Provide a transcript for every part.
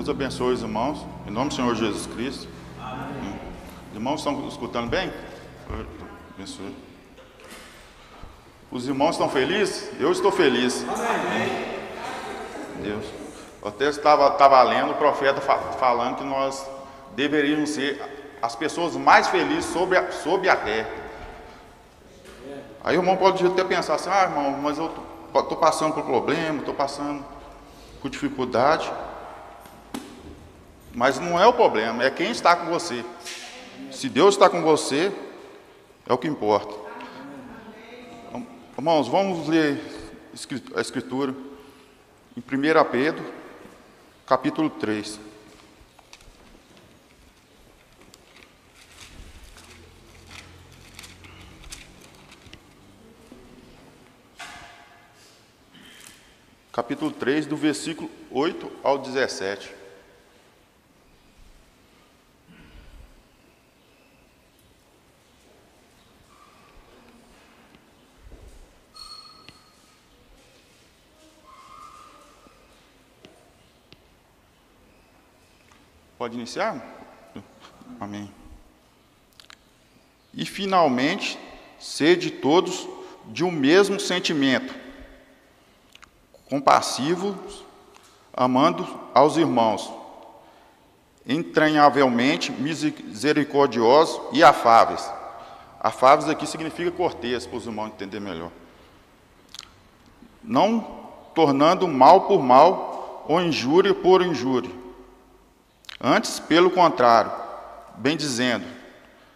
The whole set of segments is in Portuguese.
Deus abençoe os irmãos, em nome do Senhor Jesus Cristo. Amém. Os irmãos estão escutando bem? Abençoe. Os irmãos estão felizes? Eu estou feliz. Amém. Deus. Eu até estava lendo o profeta falando que nós deveríamos ser as pessoas mais felizes sobre a terra. Aí o irmão pode até pensar assim, irmão, mas eu estou passando por problema, estou passando por dificuldade. Mas não é o problema, é quem está com você. Se Deus está com você, é o que importa. Irmãos, vamos ler a Escritura em 1 Pedro, capítulo 3. Capítulo 3, do versículo 8 ao 17. Pode iniciar? Amém. E finalmente, sede todos de um mesmo sentimento, compassivos, amando aos irmãos, entranhavelmente misericordiosos e afáveis. Afáveis aqui significa cortês, para os irmãos entenderem melhor. Não tornando mal por mal ou injúria por injúria. Antes, pelo contrário, bem dizendo,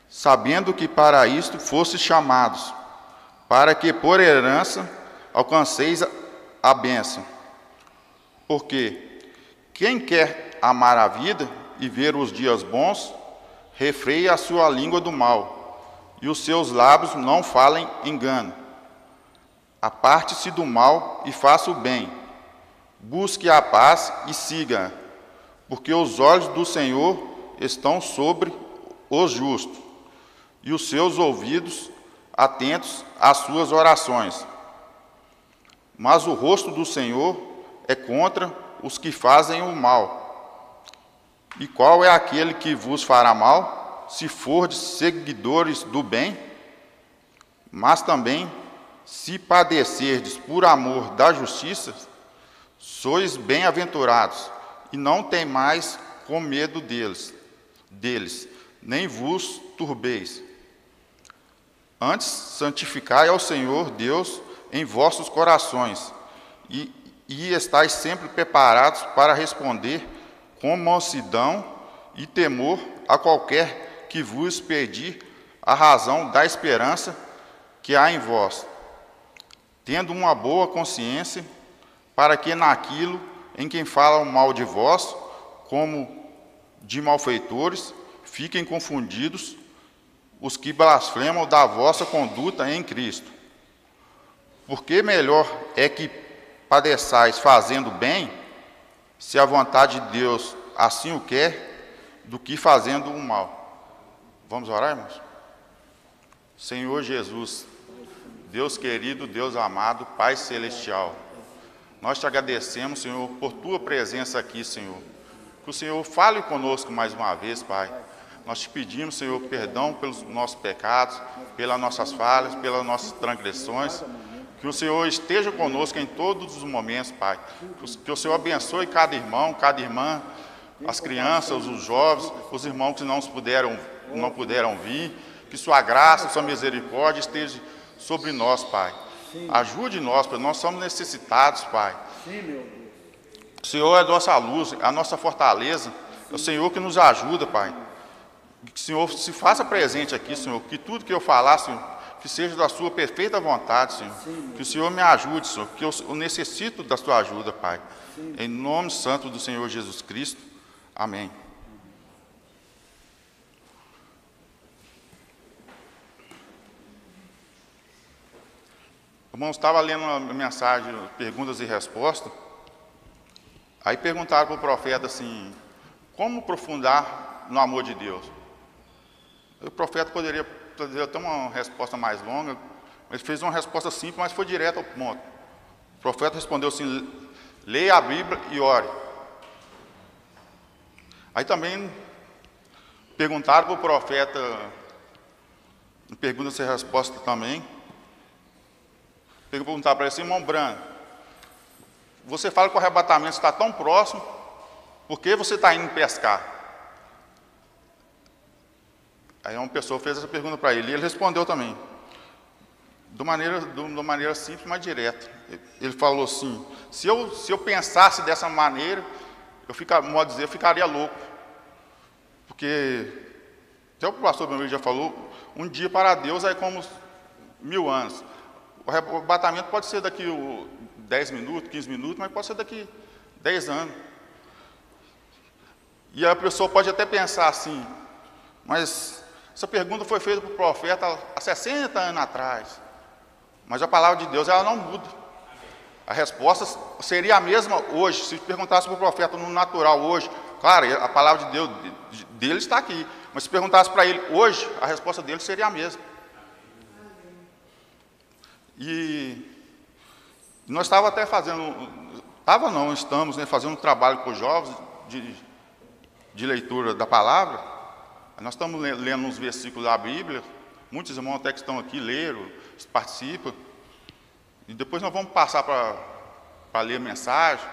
sabendo que para isto fostes chamados, para que por herança alcanceis a bênção. Porque quem quer amar a vida e ver os dias bons, refreie a sua língua do mal, e os seus lábios não falem engano. Aparte-se do mal e faça o bem, busque a paz e siga-a. Porque os olhos do Senhor estão sobre os justos, e os seus ouvidos atentos às suas orações. Mas o rosto do Senhor é contra os que fazem o mal. E qual é aquele que vos fará mal, se fordes seguidores do bem? Mas também, se padecerdes por amor da justiça, sois bem-aventurados, e não temais com medo deles, nem vos turbeis. Antes, santificai ao Senhor Deus em vossos corações, e estais sempre preparados para responder com mansidão e temor a qualquer que vos pedir a razão da esperança que há em vós, tendo uma boa consciência, para que naquilo em quem falam mal de vós, como de malfeitores, fiquem confundidos os que blasfemam da vossa conduta em Cristo. Porque melhor é que padeçais fazendo bem, se a vontade de Deus assim o quer, do que fazendo o mal. Vamos orar, irmãos? Senhor Jesus, Deus querido, Deus amado, Pai celestial, nós te agradecemos, Senhor, por tua presença aqui, Senhor. Que o Senhor fale conosco mais uma vez, Pai. Nós te pedimos, Senhor, perdão pelos nossos pecados, pelas nossas falhas, pelas nossas transgressões. Que o Senhor esteja conosco em todos os momentos, Pai. Que o Senhor abençoe cada irmão, cada irmã, as crianças, os jovens, os irmãos que não puderam vir. Que sua graça, sua misericórdia esteja sobre nós, Pai. Ajude-nós, Pai, nós somos necessitados, Pai. O Senhor é a nossa luz, a nossa fortaleza. É o Senhor que nos ajuda, Pai. Que o Senhor se faça presente aqui, Senhor. Que tudo que eu falar, Senhor, que seja da sua perfeita vontade, Senhor. Que o Senhor me ajude, Senhor, que eu necessito da sua ajuda, Pai. Em nome santo do Senhor Jesus Cristo. Amém. Irmãos, estava lendo uma mensagem, perguntas e respostas, aí perguntaram para o profeta assim, como aprofundar no amor de Deus? O profeta poderia fazer até uma resposta mais longa, mas fez uma resposta simples, mas foi direto ao ponto. O profeta respondeu assim, leia a Bíblia e ore. Aí também perguntaram para o profeta, pergunta sem resposta também. Perguntaram para ele assim: irmão Branco, você fala que o arrebatamento está tão próximo, por que você está indo pescar? Aí uma pessoa fez essa pergunta para ele, e ele respondeu também, de uma maneira simples, mas direta. Ele falou assim: se eu pensasse dessa maneira, eu ficaria louco. Porque, até o pastor meu já falou, um dia para Deus é como 1000 anos. O arrebatamento pode ser daqui 10 minutos, 15 minutos, mas pode ser daqui 10 anos. E a pessoa pode até pensar assim: mas essa pergunta foi feita para o profeta há 60 anos atrás. Mas a palavra de Deus, ela não muda. A resposta seria a mesma hoje. Se perguntasse para o profeta no natural hoje, claro, a palavra de Deus dele está aqui. Mas se perguntasse para ele hoje, a resposta dele seria a mesma. E nós estávamos até estamos fazendo um trabalho com os jovens de leitura da palavra. Nós estamos lendo uns versículos da Bíblia. Muitos irmãos até que estão aqui leram, participam. E depois nós vamos passar para ler a mensagem,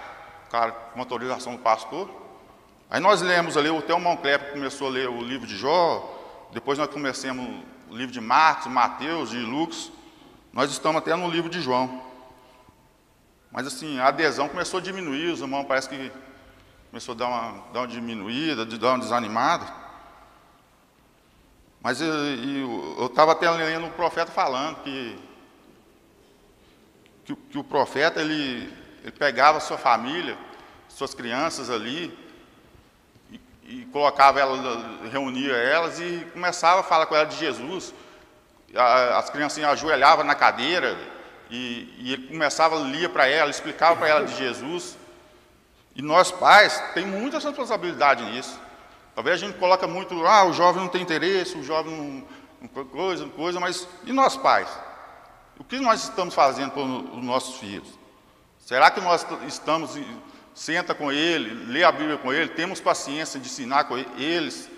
claro, com autorização do pastor. Aí nós lemos ali, até o irmão Cleber começou a ler o livro de Jó. Depois nós começamos o livro de Marcos, Mateus, de Lucas. Nós estamos até no livro de João. Mas assim, a adesão começou a diminuir, os irmãos parece que começou a dar uma diminuída, dar uma desanimada. Mas eu estava até lendo o profeta falando que o profeta, ele pegava a sua família, suas crianças ali, e colocava elas, reunia elas e começava a falar com elas de Jesus. As criancinhas ajoelhavam na cadeira e ele começava a ler para ela, explicava para ela de Jesus. E nós pais tem muita responsabilidade nisso. Talvez a gente coloca muito, o jovem não tem interesse, o jovem não coisa, mas e nós pais? O que nós estamos fazendo com os nossos filhos? Será que nós senta com ele, lê a Bíblia com ele, temos paciência de ensinar com eles?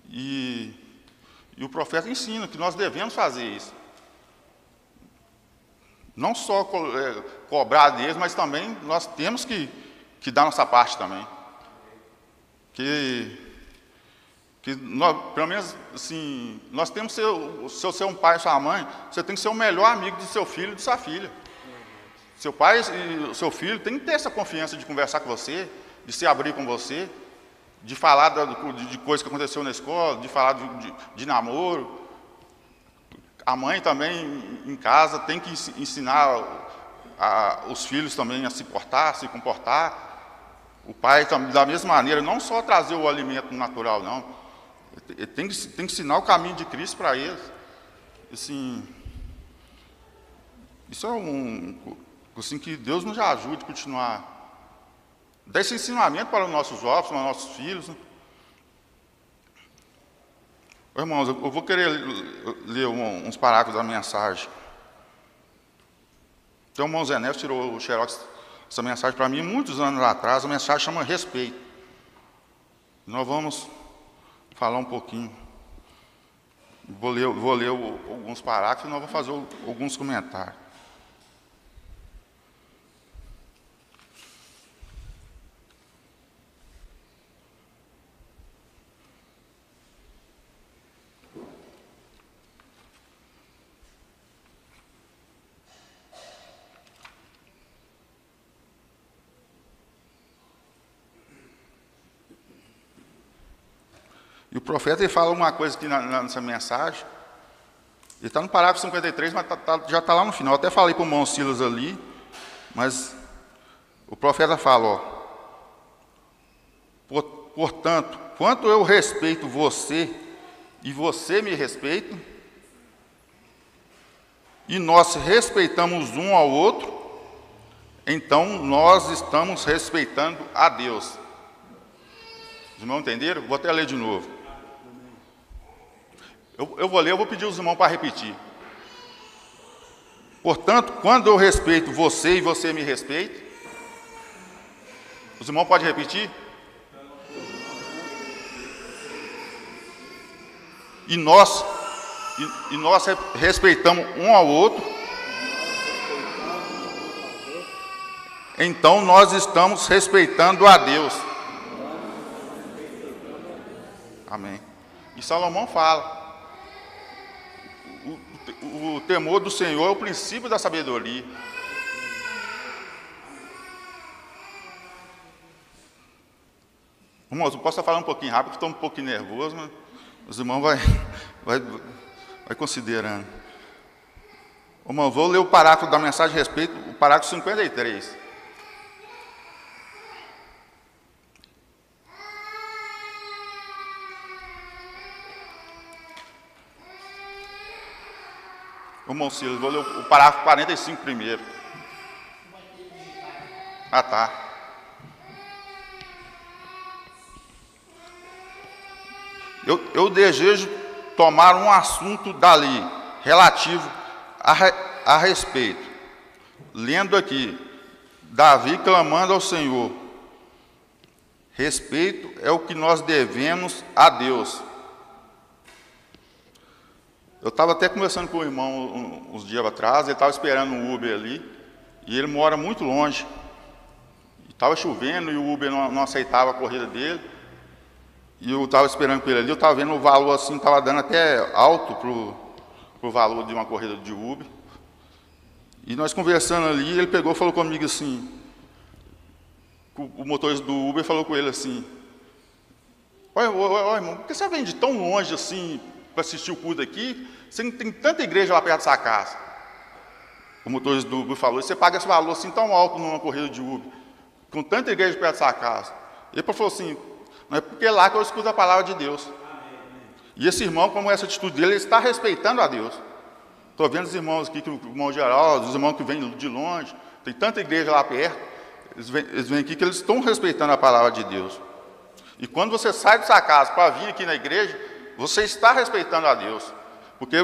E o profeta ensina que nós devemos fazer isso. Não só cobrar deles, mas também nós temos que dar nossa parte também. Nós, pelo menos assim, nós temos que ser, se você é um pai ou sua mãe, você tem que ser o melhor amigo do seu filho e de sua filha. Seu pai e o seu filho tem que ter essa confiança de conversar com você, de se abrir com você, de falar de coisas que aconteceu na escola, de falar de namoro. A mãe também, em casa, tem que ensinar os filhos também a se portar, a se comportar. O pai, da mesma maneira, não só trazer o alimento natural, não. Ele tem que ensinar o caminho de Cristo para eles. Assim, isso é assim, que Deus nos ajude a continuar. Dar esse ensinamento para os nossos jovens, para os nossos filhos. Né? Irmãos, eu vou querer ler uns parágrafos da mensagem. Então, o irmão Zé Neves tirou o xerox essa mensagem para mim muitos anos atrás. A mensagem chama Respeito. Nós vamos falar um pouquinho. Vou ler alguns parágrafos e nós vamos fazer alguns comentários. E o profeta ele fala uma coisa aqui nessa mensagem. Ele está no parágrafo 53, mas já está lá no final. Eu até falei para o irmão Silas ali, mas o profeta fala, portanto, quanto eu respeito você e você me respeita, e nós respeitamos um ao outro, então nós estamos respeitando a Deus. Os irmãos entenderam? Vou até ler de novo. Eu vou ler, eu vou pedir aos irmãos para repetir. Portanto, quando eu respeito você e você me respeita, os irmãos podem repetir? e nós respeitamos um ao outro, então nós estamos respeitando a Deus. Amém. E Salomão fala, o temor do Senhor é o princípio da sabedoria. Irmãos, eu posso estar falando um pouquinho rápido, estou um pouquinho nervoso, mas os irmãos vai considerando. Irmão, vou ler o parágrafo da mensagem a respeito, o parágrafo 53. Irmão Silas, vou ler o parágrafo 45 primeiro. Ah, tá. Eu desejo tomar um assunto dali, relativo a respeito. Lendo aqui, Davi clamando ao Senhor. Respeito é o que nós devemos a Deus. Eu estava até conversando com o irmão uns dias atrás, ele estava esperando um Uber ali, e ele mora muito longe. Estava chovendo e o Uber não aceitava a corrida dele. E eu estava esperando com ele ali, eu estava vendo o valor assim, estava dando até alto para o valor de uma corrida de Uber. E nós conversando ali, ele pegou e falou comigo assim, o motorista do Uber falou com ele assim, olha irmão, por que você vem de tão longe assim para assistir o culto aqui? Você não tem tanta igreja lá perto da sua casa. O motorista do Uber falou, você paga esse valor assim tão alto numa corrida de Uber, com tanta igreja perto da sua casa. Ele falou assim, não é porque é lá que eu escuto a palavra de Deus. E esse irmão, como essa atitude dele, ele está respeitando a Deus. Estou vendo os irmãos aqui, o irmão Geraldo, os irmãos que vêm de longe, tem tanta igreja lá perto, eles vêm aqui que eles estão respeitando a palavra de Deus. E quando você sai da sua casa para vir aqui na igreja, você está respeitando a Deus. Porque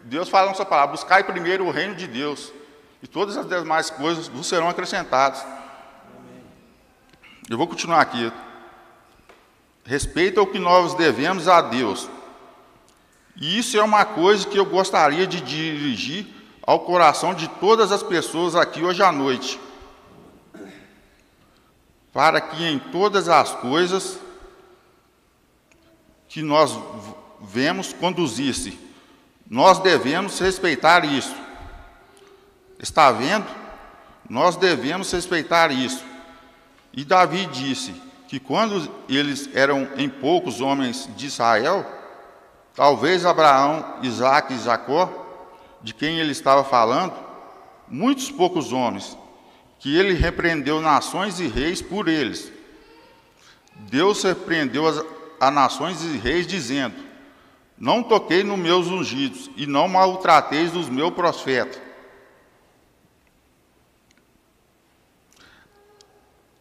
Deus fala na sua palavra, buscai primeiro o reino de Deus, e todas as demais coisas vos serão acrescentadas. Eu vou continuar aqui. Respeito é o que nós devemos a Deus. E isso é uma coisa que eu gostaria de dirigir ao coração de todas as pessoas aqui hoje à noite. Para que em todas as coisas que nós vemos conduzir-se, nós devemos respeitar isso. Está vendo? Nós devemos respeitar isso. E Davi disse que quando eles eram em poucos homens de Israel, talvez Abraão, Isaque e Jacó, de quem ele estava falando, muitos poucos homens, que ele repreendeu nações e reis por eles. Deus repreendeu a nações e reis, dizendo, não toquei nos meus ungidos, e não maltrateis dos meus profetas.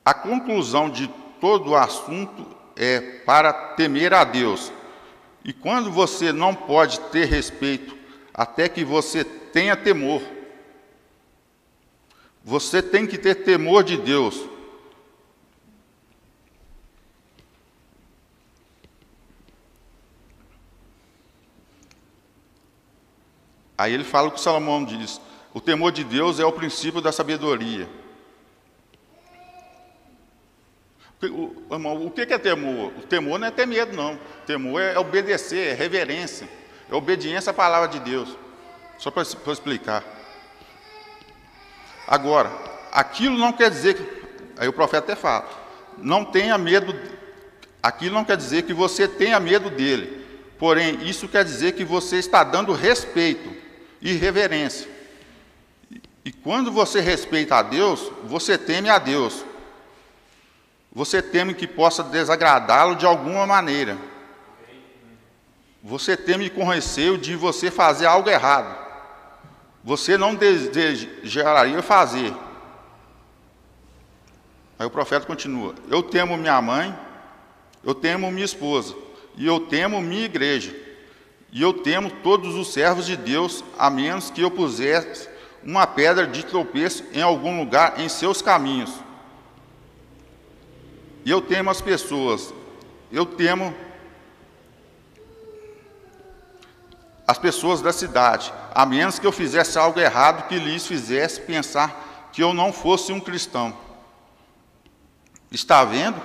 A conclusão de todo o assunto é para temer a Deus. E quando você não pode ter respeito, até que você tenha temor. Você tem que ter temor de Deus. Aí ele fala o que Salomão diz, o temor de Deus é o princípio da sabedoria. Irmão, o que é temor? O temor não é ter medo, não. O temor é obedecer, é reverência, é obediência à palavra de Deus. Só para explicar. Agora, aquilo não quer dizer que, aí o profeta até fala, não tenha medo, aquilo não quer dizer que você tenha medo dele, porém, isso quer dizer que você está dando respeito e reverência. E quando você respeita a Deus, você teme a Deus. Você teme que possa desagradá-lo de alguma maneira. Você teme com receio de você fazer algo errado. Você não desejaria fazer. Aí o profeta continua, eu temo minha mãe, eu temo minha esposa, e eu temo minha igreja, e eu temo todos os servos de Deus, a menos que eu pusesse uma pedra de tropeço em algum lugar em seus caminhos. E eu temo as pessoas, eu temo as pessoas da cidade, a menos que eu fizesse algo errado que lhes fizesse pensar que eu não fosse um cristão. Está vendo?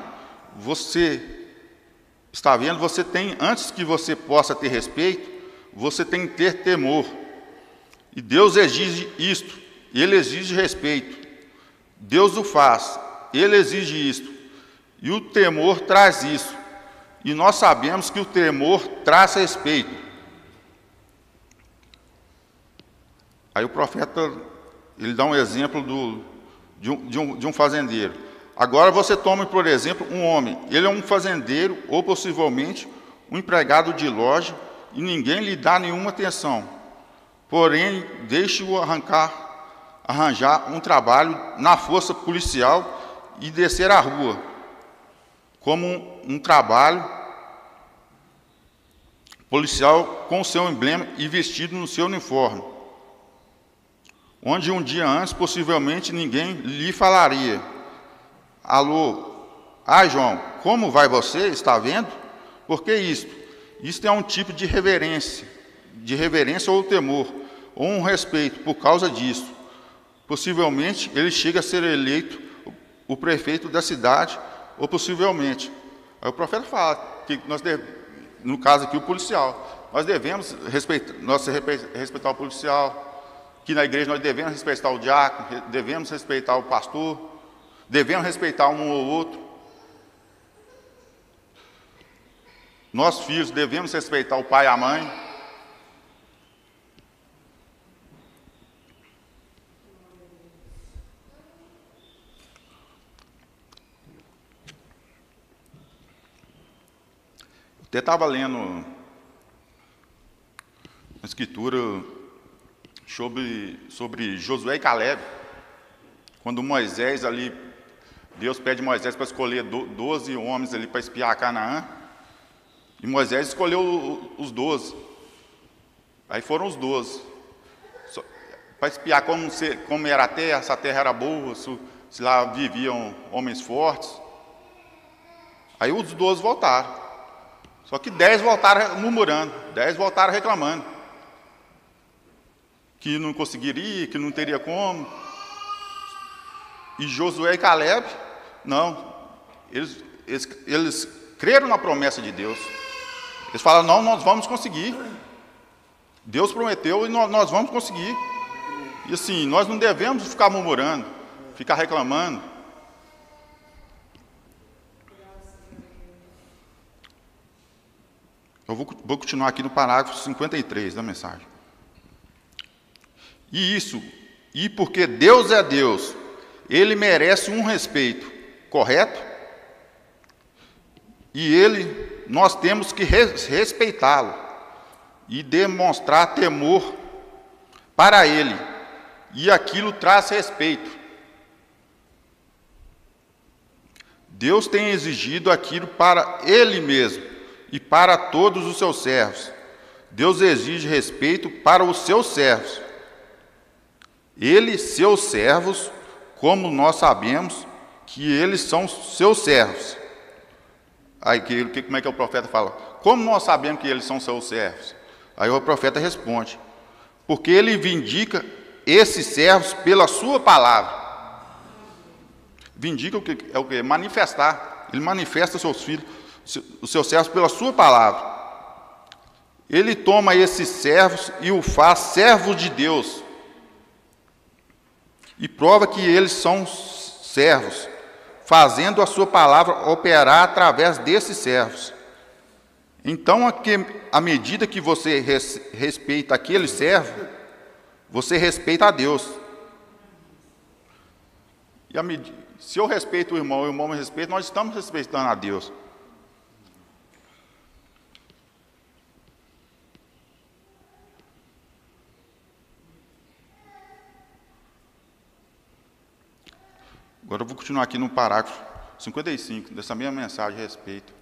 Você tem, antes que você possa ter respeito, você tem que ter temor. E Deus exige isto, Ele exige respeito. Deus o faz, Ele exige isto. E o temor traz isso. E nós sabemos que o temor traz respeito. Aí o profeta, ele dá um exemplo de um fazendeiro. Agora você toma, por exemplo, um homem. Ele é um fazendeiro, ou possivelmente um empregado de loja, e ninguém lhe dá nenhuma atenção. Porém, deixe-o arranjar um trabalho na força policial e descer à rua, como um trabalho policial com seu emblema e vestido no seu uniforme, onde um dia antes, possivelmente, ninguém lhe falaria: alô, João, como vai você? Está vendo? Por que isto? Isto é um tipo de reverência ou temor, ou um respeito por causa disso. Possivelmente, ele chega a ser eleito o prefeito da cidade, ou possivelmente. Aí o profeta fala que no caso aqui, o policial, nós devemos respeitar o policial, que na igreja nós devemos respeitar o diácono, devemos respeitar o pastor, devemos respeitar um ou outro. Nós, filhos, devemos respeitar o pai e a mãe. Até estava lendo uma escritura sobre Josué e Caleb, quando Moisés ali, Deus pede a Moisés para escolher 12 homens ali para espiar Canaã, e Moisés escolheu os 12. Aí foram os 12 para espiar como era a terra, se a terra era boa, se lá viviam homens fortes. Aí os 12 voltaram. Só que 10 voltaram murmurando, 10 voltaram reclamando, que não conseguiria, que não teria como. E Josué e Caleb, não, eles creram na promessa de Deus. Eles falaram: não, nós vamos conseguir. Deus prometeu e nós vamos conseguir. E assim, nós não devemos ficar murmurando, ficar reclamando. Eu vou continuar aqui no parágrafo 53 da mensagem. E porque Deus é Deus, Ele merece um respeito, correto? E nós temos que respeitá-lo e demonstrar temor para Ele. E aquilo traz respeito. Deus tem exigido aquilo para Ele mesmo e para todos os seus servos. Deus exige respeito para os seus servos. Eles, seus servos, como nós sabemos que eles são seus servos. Aí, como é que o profeta fala? Como nós sabemos que eles são seus servos? Aí o profeta responde: porque ele vindica esses servos pela sua palavra. Vindica é o que? Manifestar. Ele manifesta seus filhos, os seus servos pela sua palavra. Ele toma esses servos e o faz servos de Deus. E prova que eles são servos, fazendo a sua palavra operar através desses servos. Então, à medida que você respeita aquele servo, você respeita a Deus. E se eu respeito o irmão me respeita, nós estamos respeitando a Deus. Agora eu vou continuar aqui no parágrafo 55, dessa mesma mensagem a respeito.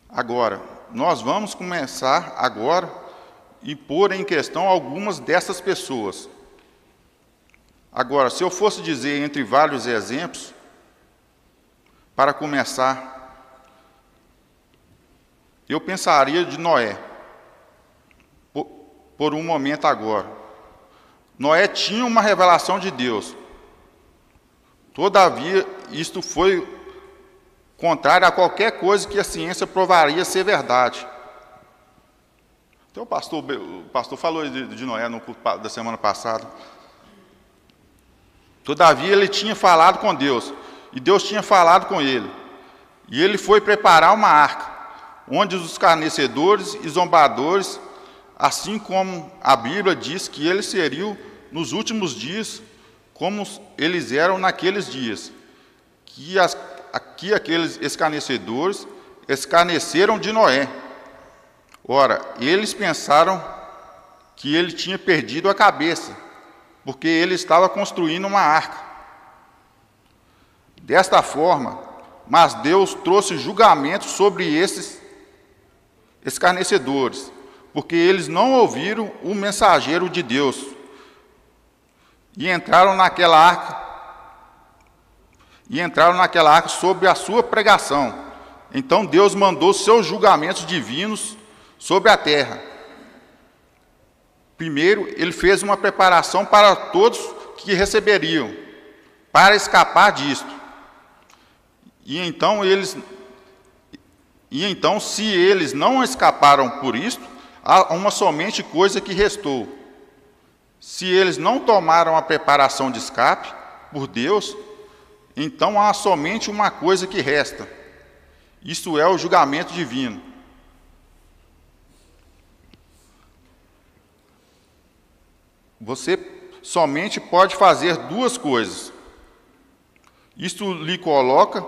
Agora, nós vamos começar agora e pôr em questão algumas dessas pessoas. Agora, se eu fosse dizer entre vários exemplos, para começar, eu pensaria de Noé, por um momento agora. Noé tinha uma revelação de Deus. Todavia, isto foi contrário a qualquer coisa que a ciência provaria ser verdade. Então, o pastor falou de Noé no culto da semana passada. Todavia, ele tinha falado com Deus, e Deus tinha falado com ele. E ele foi preparar uma arca, onde os escarnecedores e zombadores, assim como a Bíblia diz que eles seriam nos últimos dias, como eles eram naqueles dias, que aqueles escarnecedores escarneceram de Noé. Ora, eles pensaram que ele tinha perdido a cabeça, porque ele estava construindo uma arca. Desta forma, mas Deus trouxe julgamento sobre esses escarnecedores, porque eles não ouviram o mensageiro de Deus e entraram naquela arca sob a sua pregação. Então Deus mandou seus julgamentos divinos sobre a terra. Primeiro, ele fez uma preparação para todos que receberiam, para escapar disto. E então, se eles não escaparam por isto, há uma somente coisa que restou. Se eles não tomaram a preparação de escape por Deus, então há somente uma coisa que resta. Isto é o julgamento divino. Você somente pode fazer duas coisas. Isto lhe coloca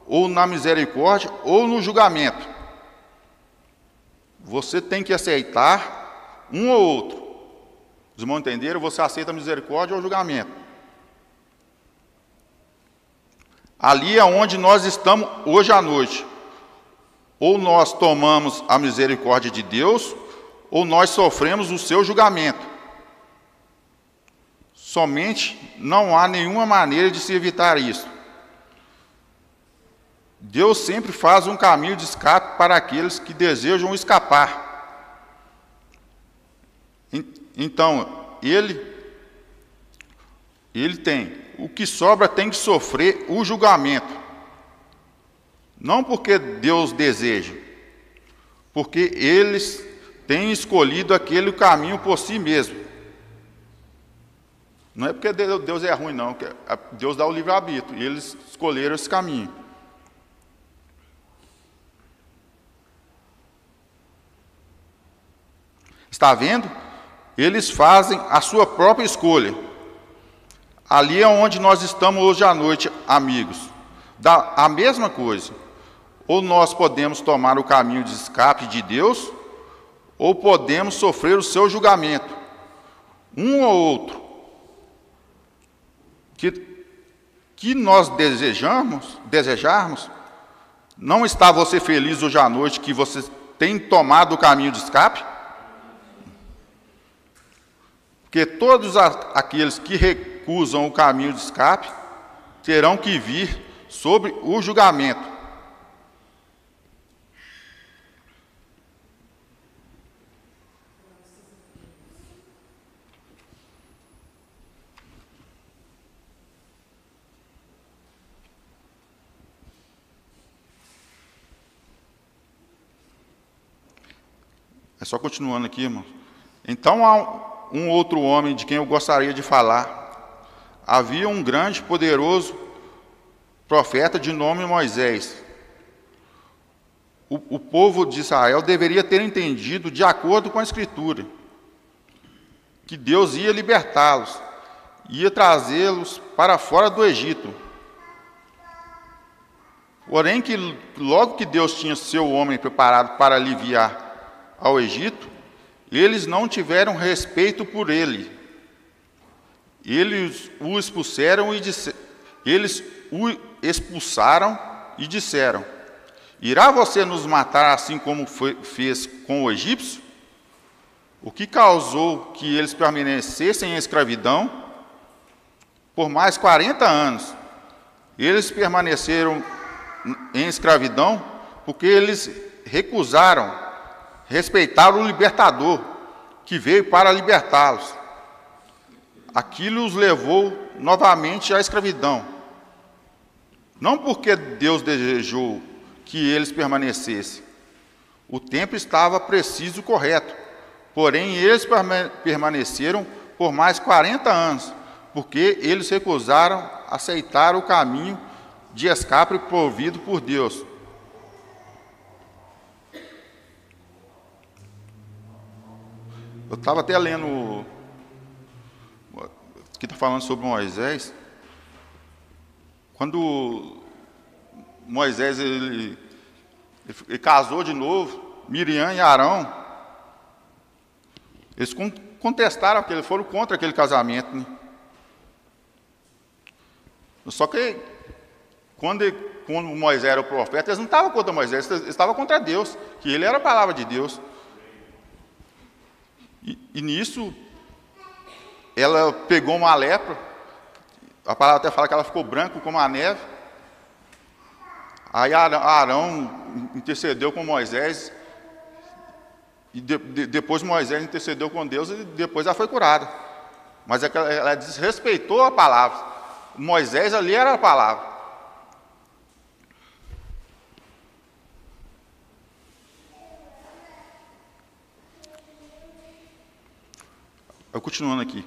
ou na misericórdia ou no julgamento. Você tem que aceitar um ou outro. Os irmãos entenderam? Você aceita a misericórdia ou o julgamento. Ali é onde nós estamos hoje à noite. Ou nós tomamos a misericórdia de Deus, ou nós sofremos o seu julgamento. Somente não há nenhuma maneira de se evitar isso. Deus sempre faz um caminho de escape para aqueles que desejam escapar. Então, ele tem. O que sobra tem que sofrer o julgamento. Não porque Deus deseja, porque eles têm escolhido aquele caminho por si mesmo. Não é porque Deus é ruim, não. Deus dá o livre-arbítrio, e eles escolheram esse caminho. Está vendo? Eles fazem a sua própria escolha. Ali é onde nós estamos hoje à noite, amigos. A mesma coisa. Ou nós podemos tomar o caminho de escape de Deus, ou podemos sofrer o seu julgamento. Um ou outro. Que nós desejarmos, não está você feliz hoje à noite que você tem tomado o caminho de escape? Porque todos aqueles que recusam o caminho de escape terão que vir sobre o julgamento. É só continuando aqui, irmão. Então há um outro homem de quem eu gostaria de falar. Havia um grande, poderoso profeta de nome Moisés. O povo de Israel deveria ter entendido, de acordo com a Escritura, que Deus ia libertá-los, ia trazê-los para fora do Egito. Porém, que logo que Deus tinha seu homem preparado para aliviar ao Egito, eles não tiveram respeito por ele. Eles o expulsaram e disseram: irá você nos matar assim como fez com o egípcio? O que causou que eles permanecessem em escravidão por mais 40 anos. Eles permaneceram em escravidão porque eles recusaram respeitar o libertador, que veio para libertá-los. Aquilo os levou novamente à escravidão. Não porque Deus desejou que eles permanecessem. O tempo estava preciso e correto. Porém, eles permaneceram por mais 40 anos, porque eles recusaram aceitar o caminho de escape provido por Deus. Eu estava até lendo, que está falando sobre Moisés. Quando Moisés ele casou de novo, Miriam e Arão, eles contestaram aquilo, foram contra aquele casamento, né? Só que quando Moisés era o profeta, eles não estavam contra Moisés, eles estavam contra Deus, que ele era a palavra de Deus. E nisso, ela pegou uma lepra, a palavra até fala que ela ficou branca como a neve. Aí Arão intercedeu com Moisés, e depois Moisés intercedeu com Deus, e depois ela foi curada. Mas ela desrespeitou a palavra. Moisés ali era a palavra. Eu continuando aqui,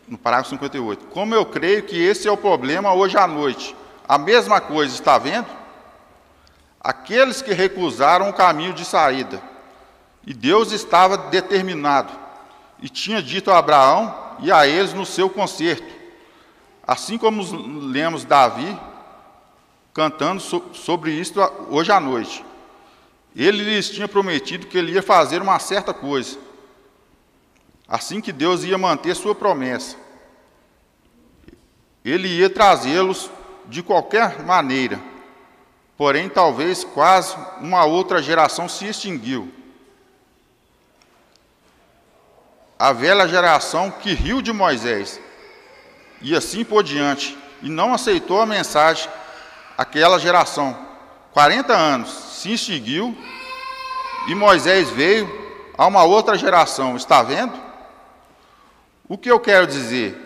no parágrafo 58. Como eu creio que esse é o problema hoje à noite. A mesma coisa, está vendo? Aqueles que recusaram o caminho de saída. E Deus estava determinado. E tinha dito a Abraão e a eles no seu concerto. Assim como lemos Davi cantando sobre isto hoje à noite. Ele lhes tinha prometido que ele ia fazer uma certa coisa. Assim que Deus ia manter sua promessa. Ele ia trazê-los de qualquer maneira. Porém, talvez quase uma outra geração se extinguiu. A velha geração que riu de Moisés, e assim por diante, e não aceitou a mensagem, aquela geração, 40 anos, se extinguiu, e Moisés veio a uma outra geração, está vendo? O que eu quero dizer?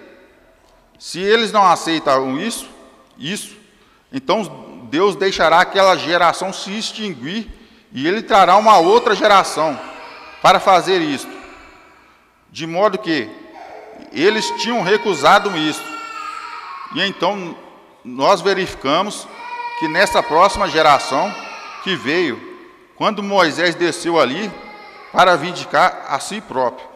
Se eles não aceitaram isso, então Deus deixará aquela geração se extinguir, e Ele trará uma outra geração para fazer isso. De modo que eles tinham recusado isso. E então nós verificamos que nessa próxima geração que veio, quando Moisés desceu ali para vindicar a si próprio.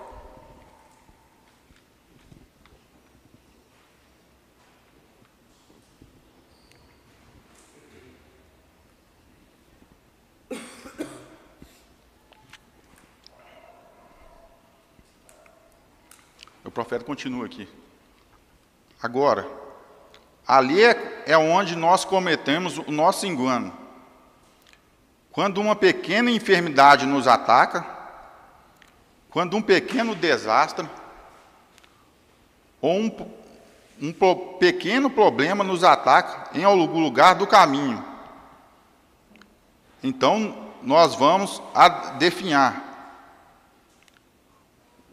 O profeta continua aqui. Agora, ali é onde nós cometemos o nosso engano. Quando uma pequena enfermidade nos ataca, quando um pequeno desastre, ou um pequeno problema nos ataca em algum lugar do caminho, então nós vamos a definhar.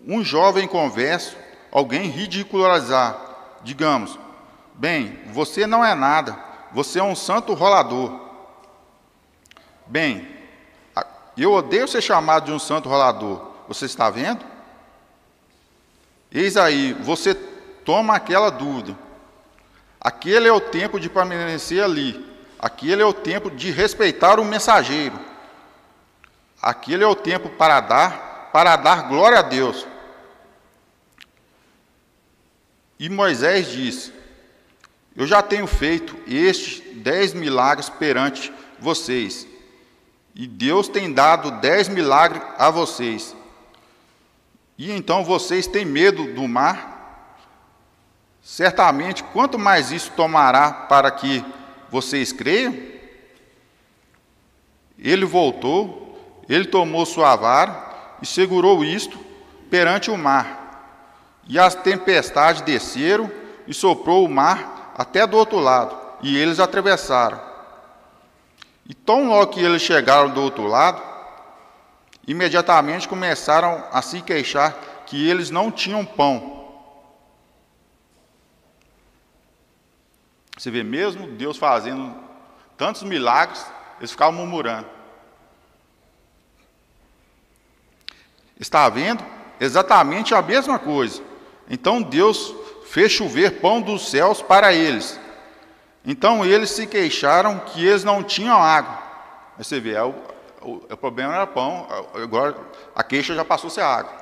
Um jovem converso, alguém ridicularizar, digamos, bem, você não é nada, você é um santo rolador. Bem, eu odeio ser chamado de um santo rolador, você está vendo? Eis aí, você toma aquela dúvida. Aquele é o tempo de permanecer ali, aquele é o tempo de respeitar o mensageiro, aquele é o tempo para dar glória a Deus. E Moisés disse, eu já tenho feito estes 10 milagres perante vocês, e Deus tem dado 10 milagres a vocês. E então vocês têm medo do mar? Certamente, quanto mais isso tomará para que vocês creiam? Ele voltou, ele tomou sua vara e segurou isto perante o mar. E as tempestades desceram e soprou o mar até do outro lado, e eles atravessaram. E tão logo que eles chegaram do outro lado, imediatamente começaram a se queixar que eles não tinham pão. Você vê, mesmo Deus fazendo tantos milagres, eles ficavam murmurando. Está vendo? Exatamente a mesma coisa. Então Deus fez chover pão dos céus para eles. Então eles se queixaram que eles não tinham água. Aí você vê, o problema era pão, agora a queixa já passou a ser água.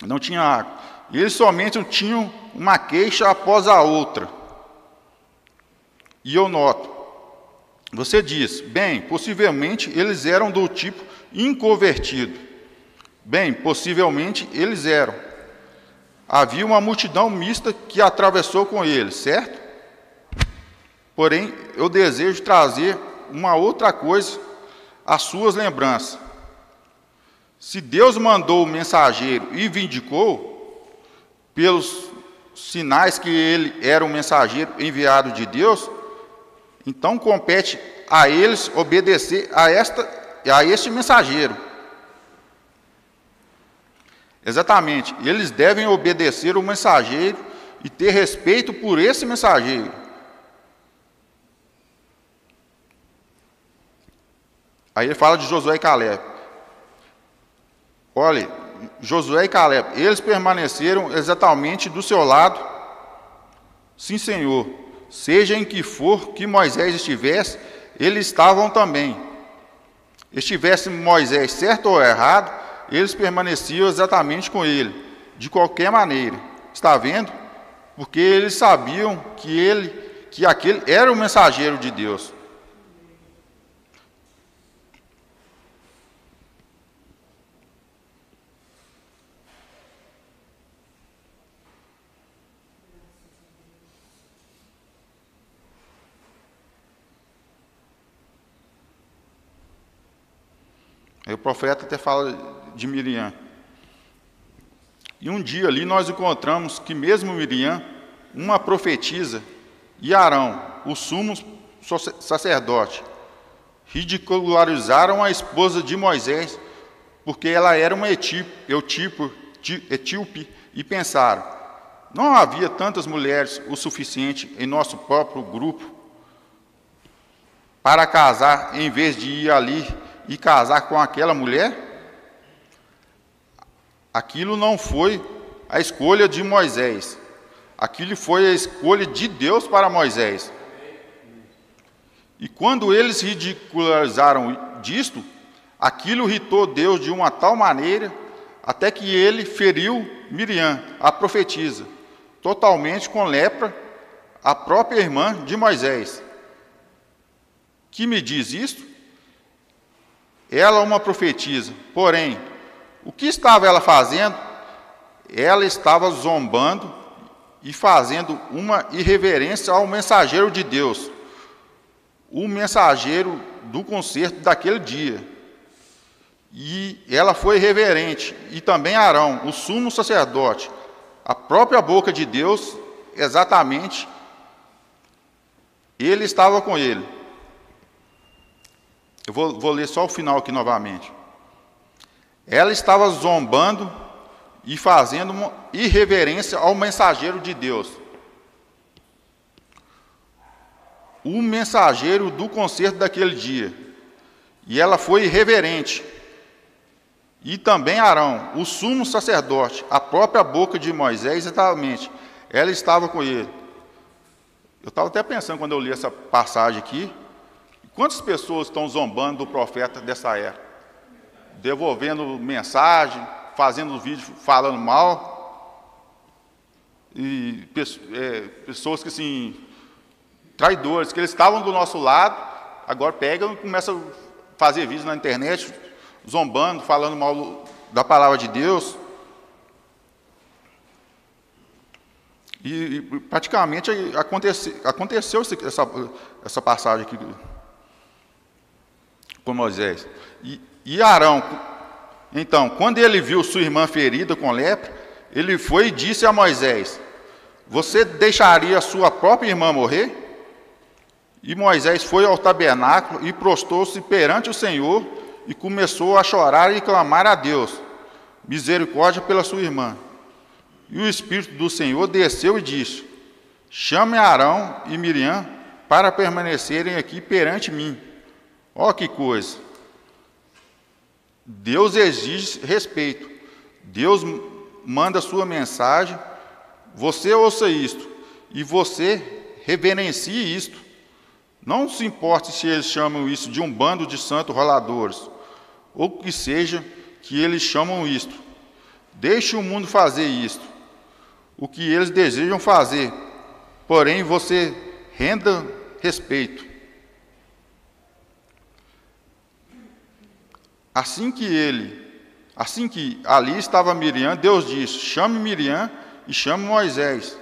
Não tinha água. E eles somente tinham uma queixa após a outra. E eu noto, você diz, bem, possivelmente eles eram do tipo inconvertido. Bem, possivelmente eles eram. Havia uma multidão mista que atravessou com eles, certo? Porém, eu desejo trazer uma outra coisa às suas lembranças. Se Deus mandou o mensageiro e vindicou, pelos sinais que ele era um mensageiro enviado de Deus, então compete a eles obedecer a este mensageiro. Exatamente, eles devem obedecer o mensageiro e ter respeito por esse mensageiro. Aí ele fala de Josué e Caleb. Olha, Josué e Caleb, eles permaneceram exatamente do seu lado. Sim, Senhor, seja em que for que Moisés estivesse, eles estavam também. Estivesse Moisés certo ou errado, eles permaneciam exatamente com ele, de qualquer maneira. Está vendo? Porque eles sabiam que aquele era o mensageiro de Deus. Aí o profeta até fala de Miriam. E um dia ali nós encontramos que mesmo Miriam, uma profetisa, e Arão, o sumo sacerdote, ridicularizaram a esposa de Moisés, porque ela era uma etíope, e pensaram, não havia tantas mulheres o suficiente em nosso próprio grupo para casar, em vez de ir ali e casar com aquela mulher? Aquilo não foi a escolha de Moisés. Aquilo foi a escolha de Deus para Moisés. E quando eles ridicularizaram disto, aquilo irritou Deus de uma tal maneira, até que ele feriu Miriam, a profetisa, totalmente com lepra, a própria irmã de Moisés. Que me diz isto? Ela uma profetisa, porém, o que estava ela fazendo? Ela estava zombando e fazendo uma irreverência ao mensageiro de Deus, o mensageiro do concerto daquele dia. E ela foi irreverente, e também Arão, o sumo sacerdote, a própria boca de Deus, exatamente, ele estava com ele. Eu vou ler só o final aqui novamente. Ela estava zombando e fazendo uma irreverência ao mensageiro de Deus. O mensageiro do concerto daquele dia. E ela foi irreverente. E também Arão, o sumo sacerdote, a própria boca de Moisés, exatamente. Ela estava com ele. Eu estava até pensando quando eu li essa passagem aqui, quantas pessoas estão zombando do profeta dessa era? Devolvendo mensagem, fazendo vídeo falando mal, e pessoas que assim, traidores, que eles estavam do nosso lado, agora pegam e começam a fazer vídeos na internet, zombando, falando mal da palavra de Deus. E praticamente aconteceu essa passagem aqui com Moisés. E Arão, então, quando ele viu sua irmã ferida com lepra, ele foi e disse a Moisés, você deixaria a sua própria irmã morrer? E Moisés foi ao tabernáculo e prostrou-se perante o Senhor e começou a chorar e clamar a Deus misericórdia pela sua irmã. E o Espírito do Senhor desceu e disse: chame Arão e Miriam para permanecerem aqui perante mim. Ó que coisa! Deus exige respeito. Deus manda sua mensagem. Você ouça isto e você reverencie isto. Não se importe se eles chamam isso de um bando de santos roladores, ou que seja que eles chamam isto. Deixe o mundo fazer isto, o que eles desejam fazer, porém você renda respeito. Assim que ali estava Miriam, Deus disse: chame Miriam e chame Moisés.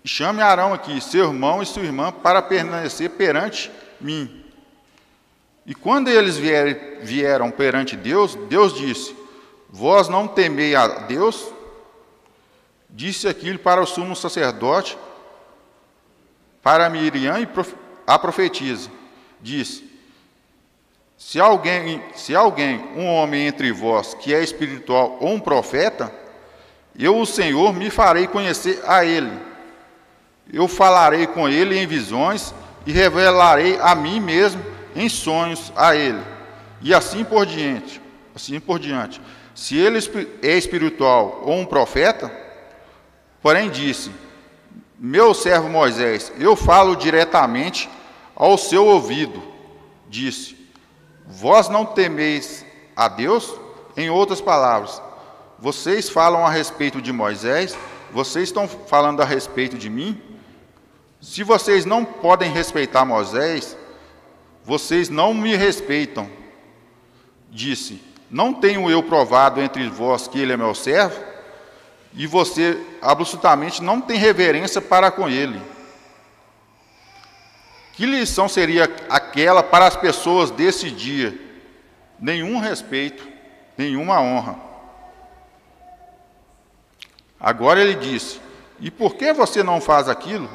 E chame Arão aqui, seu irmão e sua irmã, para permanecer perante mim. E quando eles vieram perante Deus, Deus disse: vós não temei a Deus? Disse aquilo para o sumo sacerdote, para Miriam e a profetisa. Disse: se alguém, um homem entre vós, que é espiritual ou um profeta, eu, o Senhor, me farei conhecer a ele. Eu falarei com ele em visões e revelarei a mim mesmo em sonhos a ele. E assim por diante. Se ele é espiritual ou um profeta, porém disse: meu servo Moisés, eu falo diretamente ao seu ouvido. Disse: vós não temeis a Deus? Em outras palavras, vocês falam a respeito de Moisés, vocês estão falando a respeito de mim? Se vocês não podem respeitar Moisés, vocês não me respeitam. Disse: não tenho eu provado entre vós que ele é meu servo? E você absolutamente não tem reverência para com ele. Que lição seria aquela para as pessoas desse dia? Nenhum respeito, nenhuma honra. Agora ele disse: e por que você não faz aquilo?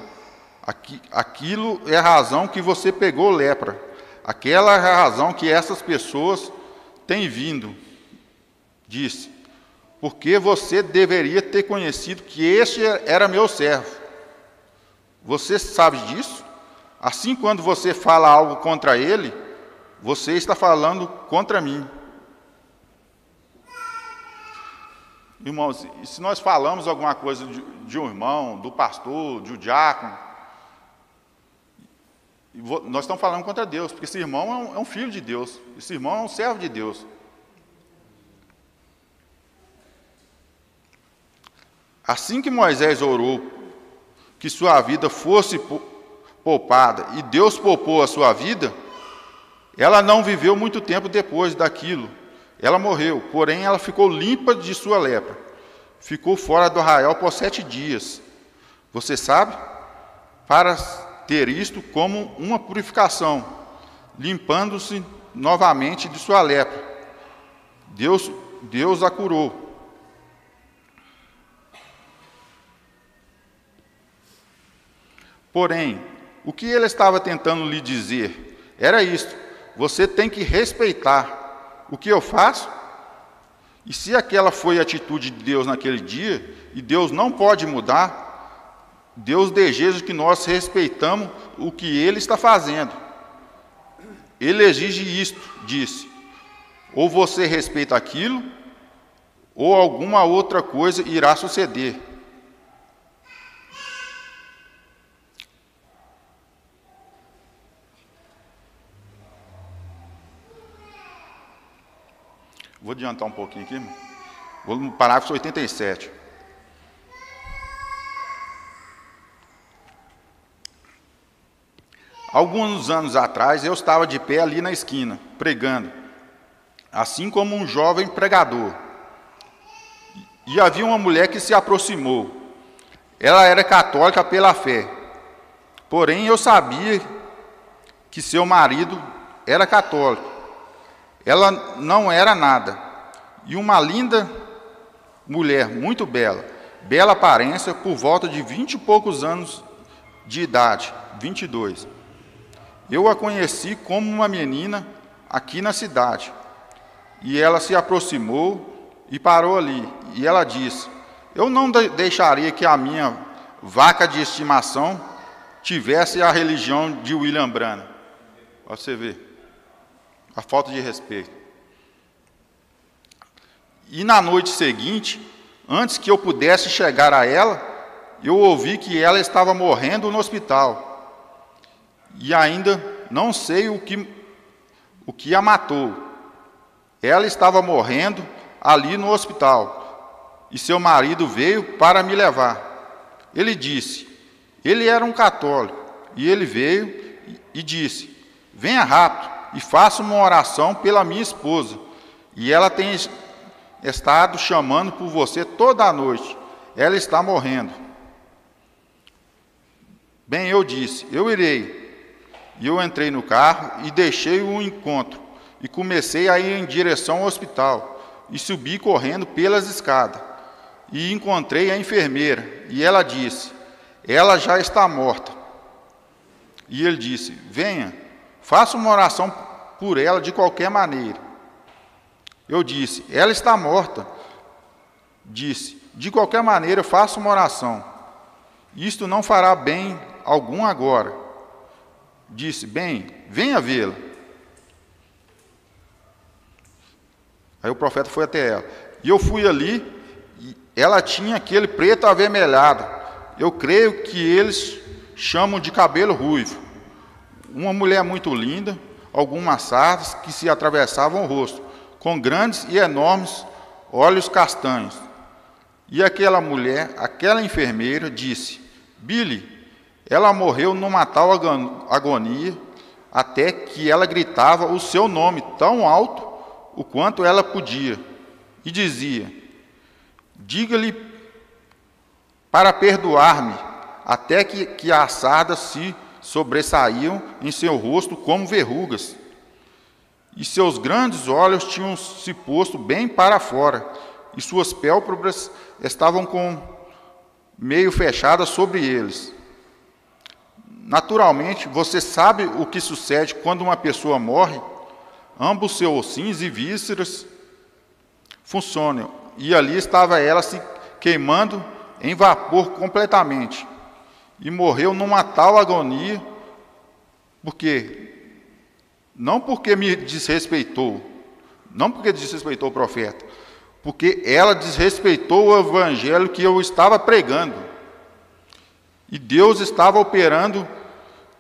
Aquilo é a razão que você pegou lepra. Aquela é a razão que essas pessoas têm vindo. Disse: porque você deveria ter conhecido que este era meu servo. Você sabe disso? Assim, quando você fala algo contra ele, você está falando contra mim. Irmãos, e se nós falamos alguma coisa de um irmão, do pastor, de um diácono, nós estamos falando contra Deus, porque esse irmão é um filho de Deus, esse irmão é um servo de Deus. Assim que Moisés orou que sua vida fosse poupada, e Deus poupou a sua vida, ela não viveu muito tempo depois daquilo. Ela morreu, porém ela ficou limpa de sua lepra. Ficou fora do arraial por 7 dias. Você sabe? Para ter isto como uma purificação, limpando-se novamente de sua lepra. Deus a curou. Porém, o que ele estava tentando lhe dizer era isto: você tem que respeitar o que eu faço. E se aquela foi a atitude de Deus naquele dia, e Deus não pode mudar, Deus deseja que nós respeitamos o que Ele está fazendo. Ele exige isto, disse: ou você respeita aquilo, ou alguma outra coisa irá suceder. Vou adiantar um pouquinho aqui. Vou no parágrafo 87. Alguns anos atrás, eu estava de pé ali na esquina, pregando, assim como um jovem pregador. E havia uma mulher que se aproximou. Ela era católica pela fé. Porém, eu sabia que seu marido era católico. Ela não era nada. E uma linda mulher, muito bela, bela aparência, por volta de 20 e poucos anos de idade, 22. Eu a conheci como uma menina aqui na cidade. E ela se aproximou e parou ali. E ela disse: eu não deixaria que a minha vaca de estimação tivesse a religião de William Branham. Para você ver a falta de respeito. E na noite seguinte, antes que eu pudesse chegar a ela, eu ouvi que ela estava morrendo no hospital. E ainda não sei o que a matou. Ela estava morrendo ali no hospital. E seu marido veio para me levar. Ele disse, ele era um católico. E ele veio e disse: venha rápido e faça uma oração pela minha esposa. E ela tem estado chamando por você toda a noite. Ela está morrendo. Bem, eu disse, eu irei. E eu entrei no carro e deixei o encontro. E comecei a ir em direção ao hospital. E subi correndo pelas escadas. E encontrei a enfermeira. E ela disse, ela já está morta. E ele disse, venha, faça uma oração por ela de qualquer maneira. Eu disse, ela está morta. Disse, de qualquer maneira, faça uma oração. Isto não fará bem algum agora. Disse, bem, venha vê-la. Aí o profeta foi até ela. E eu fui ali, e ela tinha aquele preto avermelhado. Eu creio que eles chamam de cabelo ruivo. Uma mulher muito linda, algumas sardas que se atravessavam o rosto, com grandes e enormes olhos castanhos. E aquela mulher, aquela enfermeira, disse, Billy, ela morreu numa tal agonia, até que ela gritava o seu nome tão alto, o quanto ela podia, e dizia, diga-lhe para perdoar-me, até que as sardas se sobressaíam em seu rosto como verrugas, e seus grandes olhos tinham se posto bem para fora, e suas pálpebras estavam meio fechadas sobre eles. Naturalmente, você sabe o que sucede quando uma pessoa morre? Ambos seus ossinhos e vísceras funcionam, e ali estava ela se queimando em vapor completamente, e morreu numa tal agonia, não porque me desrespeitou, não porque desrespeitou o profeta, porque ela desrespeitou o evangelho que eu estava pregando, e Deus estava operando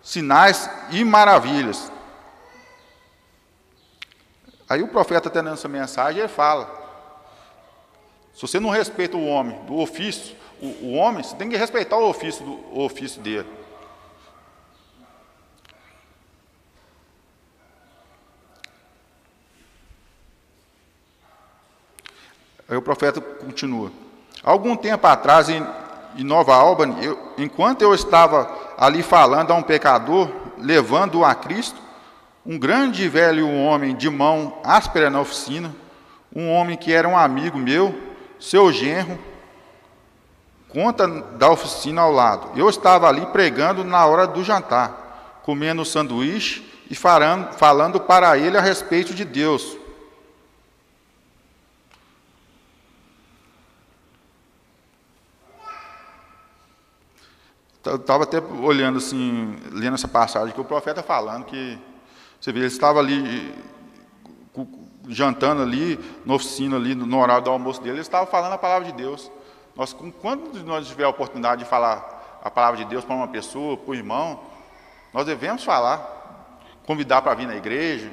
sinais e maravilhas. Aí o profeta, tendo essa mensagem, ele fala, se você não respeita o homem, do ofício, o homem, você tem que respeitar o ofício dele. Aí o profeta continua. Algum tempo atrás, em Nova Albany, enquanto eu estava ali falando a um pecador, levando-o a Cristo, um grande e velho homem de mão áspera na oficina, um homem que era um amigo meu, seu genro, conta da oficina ao lado. Eu estava ali pregando na hora do jantar, comendo sanduíche e falando para ele a respeito de Deus. Eu estava até olhando assim, lendo essa passagem que o profeta falando que você vê, ele estava ali jantando ali na oficina ali no horário do almoço dele, ele estava falando a palavra de Deus. Quando nós tiver a oportunidade de falar a palavra de Deus para uma pessoa, para o irmão, nós devemos falar, convidar para vir na igreja.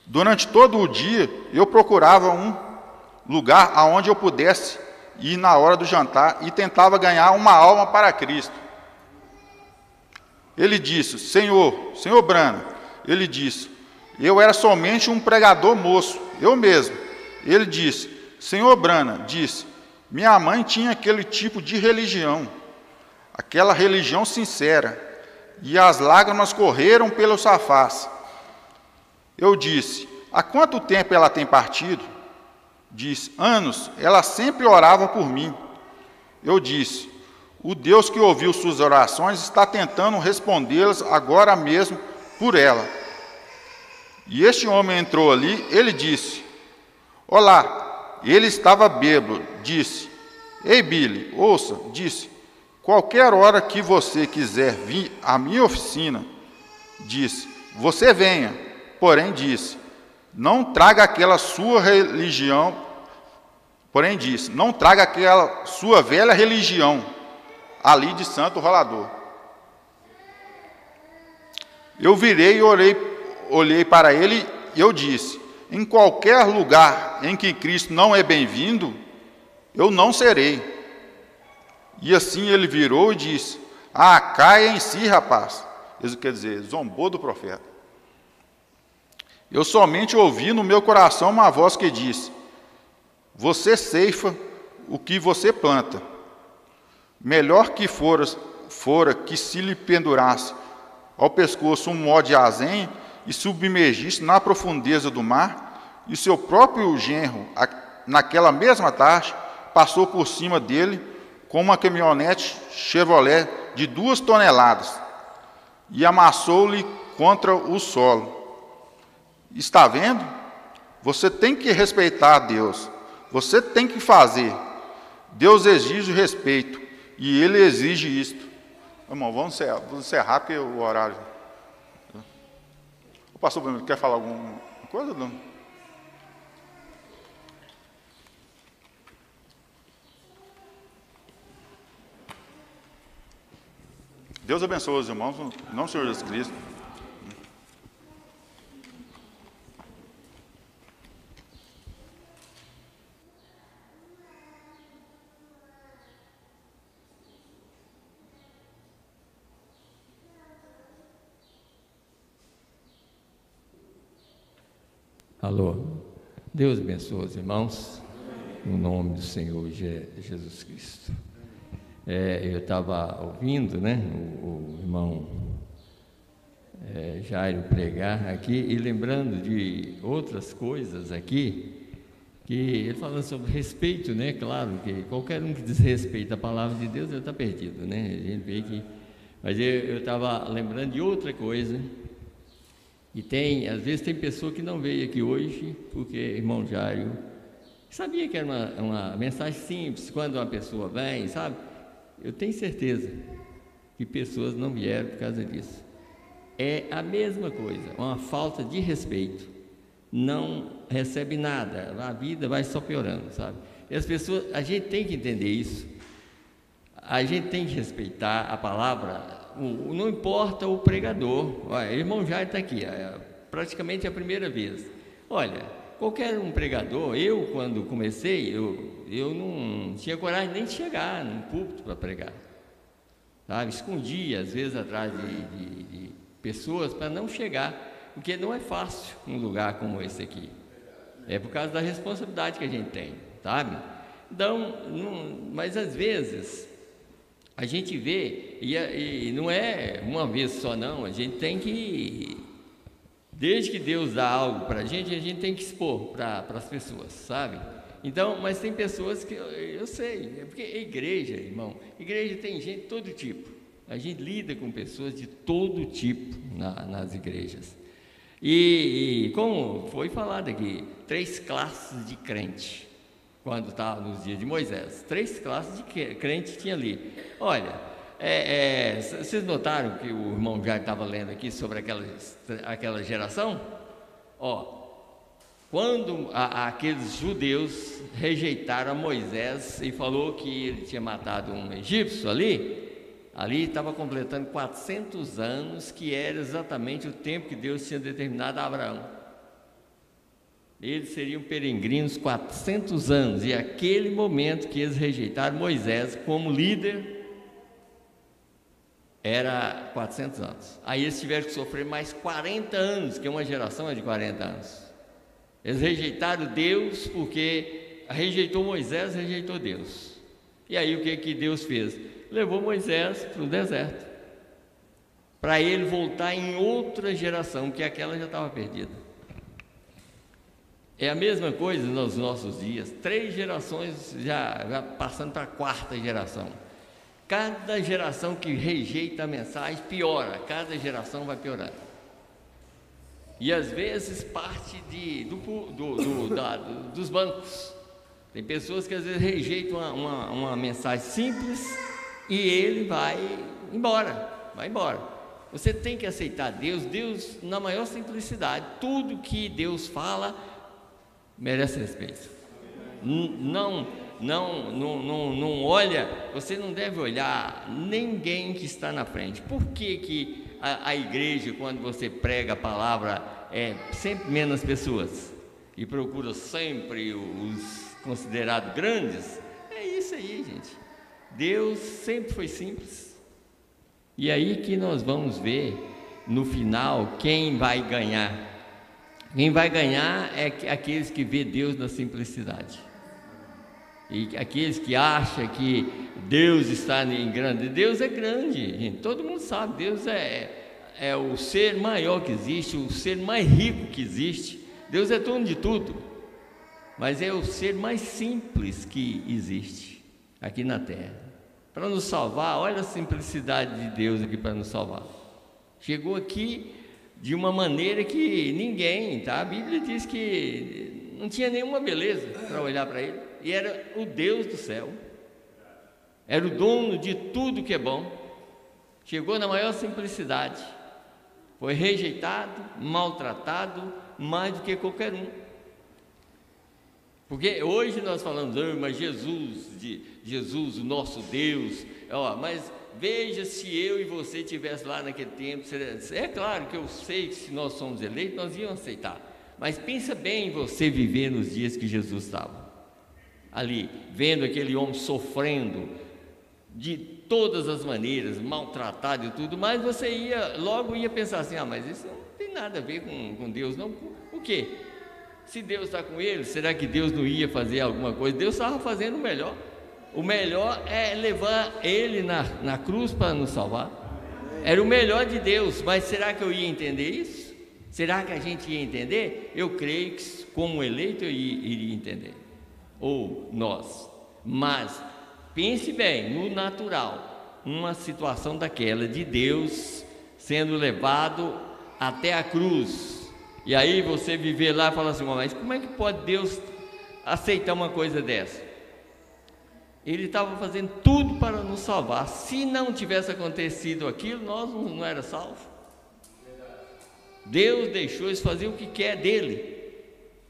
Durante todo o dia, eu procurava um lugar aonde eu pudesse ir na hora do jantar e tentava ganhar uma alma para Cristo. Ele disse, Senhor Branham, ele disse, eu era somente um pregador moço, eu mesmo. Ele disse, Senhor Branham, disse, minha mãe tinha aquele tipo de religião, aquela religião sincera, e as lágrimas correram pela sua face. Eu disse, há quanto tempo ela tem partido? Disse, anos, ela sempre orava por mim. Eu disse, O Deus que ouviu suas orações está tentando respondê-las agora mesmo por ela. E este homem entrou ali, ele disse: olá. Ele estava bêbado, disse: ei, Billy, ouça, disse: qualquer hora que você quiser vir à minha oficina, disse, você venha. Porém disse, não traga aquela sua religião, porém disse, não traga aquela sua velha religião, ali de Santo Rolador. Eu virei e olhei para ele e eu disse, em qualquer lugar em que Cristo não é bem-vindo, eu não serei. E assim ele virou e disse, caia em si, rapaz. Isso quer dizer, zombou do profeta. Eu somente ouvi no meu coração uma voz que disse, você ceifa o que você planta. Melhor que fora que se lhe pendurasse ao pescoço um mó de azenha e submergisse na profundeza do mar, e seu próprio genro, naquela mesma tarde, passou por cima dele com uma caminhonete Chevrolet de 2 toneladas e amassou-lhe contra o solo. Está vendo? Você tem que respeitar a Deus. Você tem que fazer. Deus exige respeito e Ele exige isto. Irmão, vamos encerrar porque o horário. O pastor Bruno, quer falar alguma coisa? Não? Deus abençoe os irmãos, em nome do Senhor Jesus Cristo. Alô, Deus abençoe os irmãos, no nome do Senhor Jesus Cristo. Eu estava ouvindo, né, o irmão Jairo pregar aqui e lembrando de outras coisas aqui, que ele falando sobre respeito, né, claro, que qualquer um que desrespeita a palavra de Deus, ele está perdido, né, a gente vê que... Mas eu estava lembrando de outra coisa. E às vezes tem pessoa que não veio aqui hoje, porque irmão Jairo sabia que era uma mensagem simples, quando uma pessoa vem, sabe? Eu tenho certeza que pessoas não vieram por causa disso. É a mesma coisa, uma falta de respeito, não recebe nada, a vida vai só piorando, sabe? E as pessoas, a gente tem que entender isso, a gente tem que respeitar a palavra. Não importa o pregador. Olha, o irmão Jair está aqui, praticamente a primeira vez. Olha, qualquer um pregador, eu quando comecei, eu não tinha coragem nem de chegar no púlpito para pregar, sabe? Escondia, às vezes, atrás de pessoas para não chegar, porque não é fácil um lugar como esse aqui. É por causa da responsabilidade que a gente tem, sabe? Então, mas às vezes... A gente vê, e não é uma vez só não, a gente tem que, desde que Deus dá algo para a gente tem que expor para as pessoas, sabe? Então, mas tem pessoas que, eu sei, é porque igreja, irmão, igreja tem gente de todo tipo, a gente lida com pessoas de todo tipo nas igrejas. E como foi falado aqui, 3 classes de crente. Quando estava nos dias de Moisés, 3 classes de crente tinha ali. Olha, vocês notaram que o irmão já estava lendo aqui sobre aquela geração? Quando aqueles judeus rejeitaram Moisés e falou que ele tinha matado um egípcio ali estava completando 400 anos, que era exatamente o tempo que Deus tinha determinado a Abraão. Eles seriam peregrinos 400 anos, e aquele momento que eles rejeitaram Moisés como líder, era 400 anos. Aí eles tiveram que sofrer mais 40 anos, que uma geração é de 40 anos. Eles rejeitaram Deus, porque rejeitou Moisés, rejeitou Deus. E aí o que Deus fez? Levou Moisés para o deserto, para ele voltar em outra geração, que aquela já estava perdida. É a mesma coisa nos nossos dias, 3 gerações já passando para a 4ª geração. Cada geração que rejeita a mensagem piora, cada geração vai piorando. E às vezes parte dos bancos. Tem pessoas que às vezes rejeitam uma mensagem simples e ele vai embora. Você tem que aceitar Deus na maior simplicidade. Tudo que Deus fala merece respeito. Não olha, você não deve olhar ninguém que está na frente. Por que a igreja, quando você prega a palavra, é sempre menos pessoas e procura sempre os considerados grandes? É isso aí, gente. Deus sempre foi simples. E aí que nós vamos ver no final quem vai ganhar. Quem vai ganhar é aqueles que vê Deus na simplicidade. E aqueles que acham que Deus está em grande. Deus é grande, gente. Todo mundo sabe, Deus é o ser maior que existe, o ser mais rico que existe. Deus é dono de tudo, mas é o ser mais simples que existe aqui na terra. Para nos salvar, olha a simplicidade de Deus aqui para nos salvar. Chegou aqui de uma maneira que ninguém, tá? A Bíblia diz que não tinha nenhuma beleza para olhar para ele, e era o Deus do céu, era o dono de tudo que é bom. Chegou na maior simplicidade, foi rejeitado, maltratado, mais do que qualquer um. Porque hoje nós falamos, mas Jesus, o nosso Deus, mas veja se eu e você estivesse lá naquele tempo. É claro que eu sei que se nós somos eleitos, nós íamos aceitar, mas pensa bem em você viver nos dias que Jesus estava ali, vendo aquele homem sofrendo de todas as maneiras, maltratado e tudo, mas você logo ia pensar assim, mas isso não tem nada a ver com Deus, não. O quê? Se Deus está com ele, será que Deus não ia fazer alguma coisa? Deus estava fazendo o melhor. O melhor é levar ele na cruz para nos salvar. Era o melhor de Deus, mas será que eu ia entender isso? Será que a gente ia entender? Eu creio que como eleito eu iria entender, ou nós. Mas pense bem, no natural, uma situação daquela de Deus sendo levado até a cruz, e aí você viver lá e falar assim, mas como é que pode Deus aceitar uma coisa dessa? Ele estava fazendo tudo para nos salvar. Se não tivesse acontecido aquilo, nós não éramos salvos. Deus deixou eles fazer o que quer dele.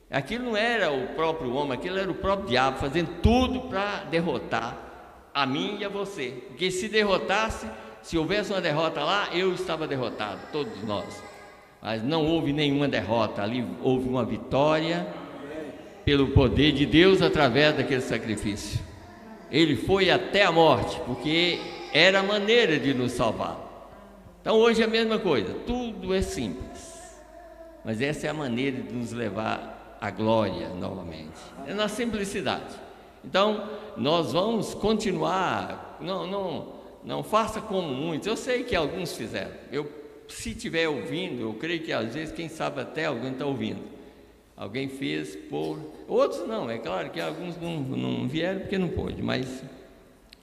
Aquilo não era o próprio homem, aquilo era o próprio diabo fazendo tudo para derrotar a mim e a você. Porque se derrotasse, se houvesse uma derrota lá, eu estava derrotado, todos nós. Mas não houve nenhuma derrota, ali houve uma vitória pelo poder de Deus através daquele sacrifício. Ele foi até a morte, porque era a maneira de nos salvar. Então hoje é a mesma coisa, tudo é simples, mas essa é a maneira de nos levar à glória novamente, é na simplicidade. Então nós vamos continuar, não faça como muitos, eu sei que alguns fizeram, se estiver ouvindo, eu creio que às vezes, quem sabe até alguém está ouvindo, alguém fez por, outros não, é claro que alguns não vieram porque não pôde, mas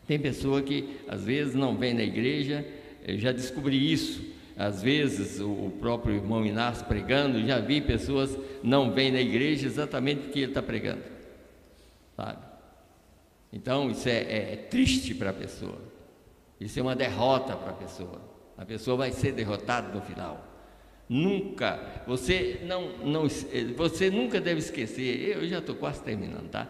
tem pessoa que às vezes não vem na igreja. Eu já descobri isso, às vezes o próprio irmão Inácio pregando, já vi pessoas não vêm na igreja exatamente porque ele está pregando, sabe? Então isso é triste para a pessoa, isso é uma derrota para a pessoa vai ser derrotada no final. Você nunca deve esquecer, eu já estou quase terminando, tá?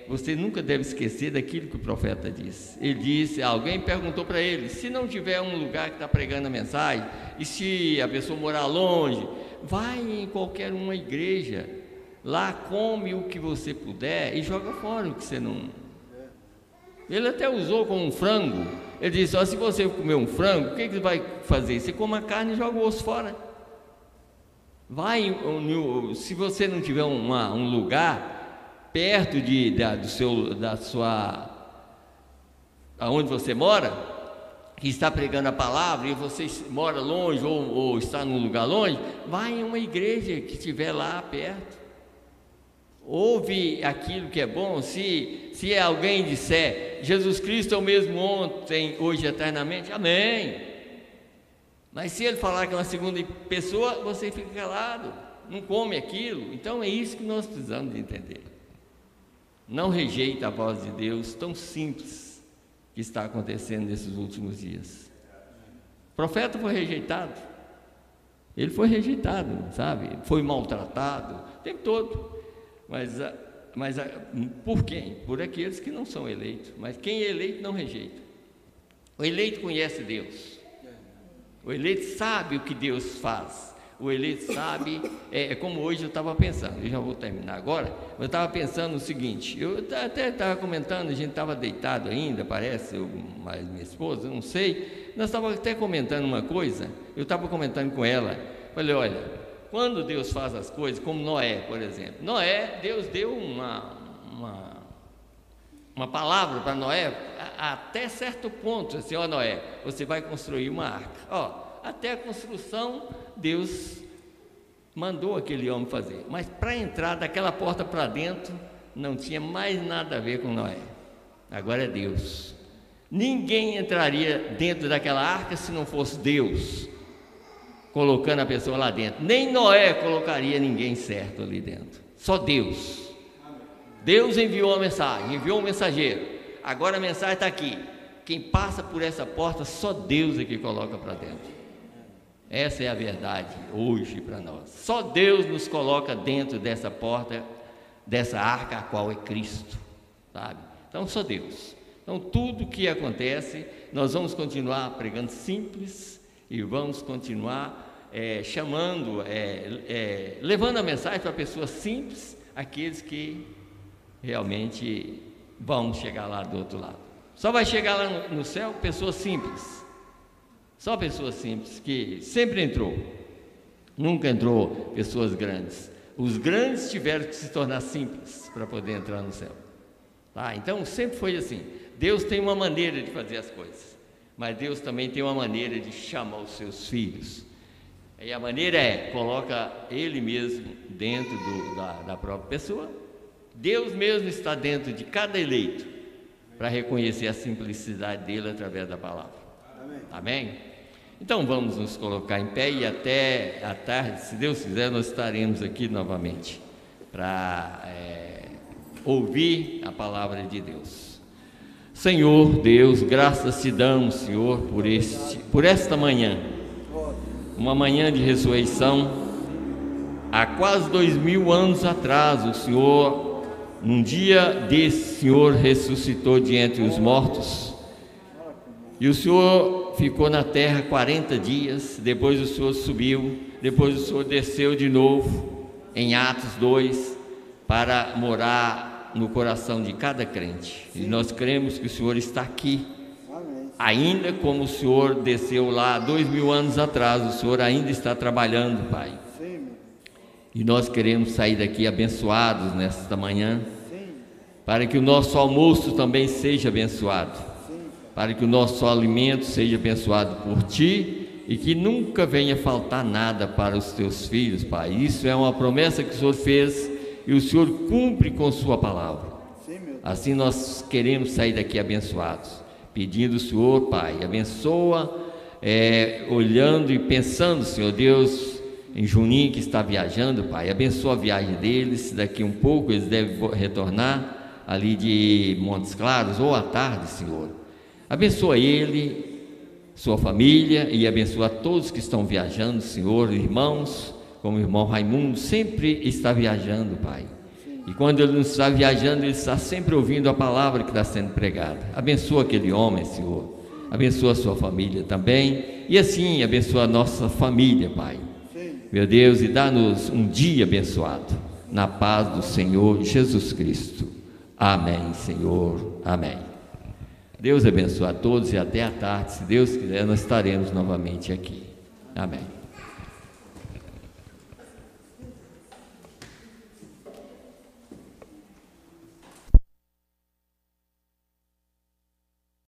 Você nunca deve esquecer daquilo que o profeta disse. Ele disse, alguém perguntou para ele, se não tiver um lugar que está pregando a mensagem, e se a pessoa morar longe, vai em qualquer uma igreja, lá come o que você puder e joga fora o que você não... Ele até usou como um frango, ele disse, se você comer um frango, o que você vai fazer? Você come a carne e joga o osso fora. Se você não tiver um lugar perto aonde você mora, que está pregando a palavra, e você mora longe ou está num lugar longe, vai em uma igreja que estiver lá perto. Ouve aquilo que é bom. Se alguém disser, Jesus Cristo é o mesmo ontem, hoje e eternamente? Amém. Mas se ele falar que é uma segunda pessoa, você fica calado, não come aquilo. Então é isso que nós precisamos de entender. Não rejeita a voz de Deus tão simples que está acontecendo nesses últimos dias. O profeta foi rejeitado. Ele foi rejeitado, sabe? Foi maltratado o tempo todo. Mas por quem? Por aqueles que não são eleitos. Mas quem é eleito não rejeita. O eleito conhece Deus. O eleito sabe o que Deus faz. O eleito sabe, como hoje eu estava pensando, eu já vou terminar agora, mas eu estava pensando o seguinte, eu até estava comentando, a gente estava deitado ainda, parece, mas minha esposa, não sei, nós estávamos até comentando uma coisa, eu estava comentando com ela, falei, olha, quando Deus faz as coisas, como Noé, por exemplo, Noé, Deus deu uma palavra para Noé, até certo ponto, assim, ó Noé, você vai construir uma arca, até a construção, Deus mandou aquele homem fazer, mas para entrar daquela porta para dentro, não tinha mais nada a ver com Noé, agora é Deus. Ninguém entraria dentro daquela arca se não fosse Deus colocando a pessoa lá dentro, nem Noé colocaria ninguém certo ali dentro, só Deus. Deus enviou uma mensagem, enviou um mensageiro, agora a mensagem está aqui, quem passa por essa porta, só Deus é que coloca para dentro. Essa é a verdade hoje para nós. Só Deus nos coloca dentro dessa porta, dessa arca, a qual é Cristo, sabe? Então, só Deus. Então, tudo que acontece, nós vamos continuar pregando simples e vamos continuar chamando, levando a mensagem para pessoas simples, aqueles que realmente vão chegar lá do outro lado. Só vai chegar lá no céu pessoas simples. Só pessoas simples, que sempre entrou, nunca entrou pessoas grandes. Os grandes tiveram que se tornar simples para poder entrar no céu. Tá? Então sempre foi assim. Deus tem uma maneira de fazer as coisas, mas Deus também tem uma maneira de chamar os seus filhos. E a maneira coloca Ele mesmo dentro da própria pessoa. Deus mesmo está dentro de cada eleito para reconhecer a simplicidade dele através da palavra. Amém? Então vamos nos colocar em pé e até à tarde, se Deus quiser, nós estaremos aqui novamente para ouvir a palavra de Deus. Senhor Deus, graças te damos, Senhor, por esta manhã, uma manhã de ressurreição. Há quase 2000 anos atrás, o Senhor, num dia desse, Senhor ressuscitou de entre os mortos. E o Senhor ficou na terra 40 dias, depois o Senhor subiu, depois o Senhor desceu de novo, em Atos 2, para morar no coração de cada crente. E nós cremos que o Senhor está aqui, ainda como o Senhor desceu lá 2000 anos atrás, o Senhor ainda está trabalhando, Pai. E nós queremos sair daqui abençoados nesta manhã, para que o nosso almoço também seja abençoado, para que o nosso alimento seja abençoado por Ti e que nunca venha faltar nada para os Teus filhos, Pai. Isso é uma promessa que o Senhor fez e o Senhor cumpre com Sua palavra. Assim nós queremos sair daqui abençoados, pedindo o Senhor, Pai, abençoa, olhando e pensando, Senhor Deus, em Juninho que está viajando, Pai, abençoa a viagem deles, daqui um pouco eles devem retornar ali de Montes Claros ou à tarde, Senhor. Abençoa ele, sua família e abençoa todos que estão viajando, Senhor, irmãos, como o irmão Raimundo sempre está viajando, Pai. E quando ele não está viajando, ele está sempre ouvindo a palavra que está sendo pregada. Abençoa aquele homem, Senhor. Abençoa a sua família também. E assim, abençoa a nossa família, Pai. Meu Deus, e dá-nos um dia abençoado, na paz do Senhor Jesus Cristo. Amém, Senhor. Amém. Deus abençoe a todos e até à tarde, se Deus quiser, nós estaremos novamente aqui. Amém.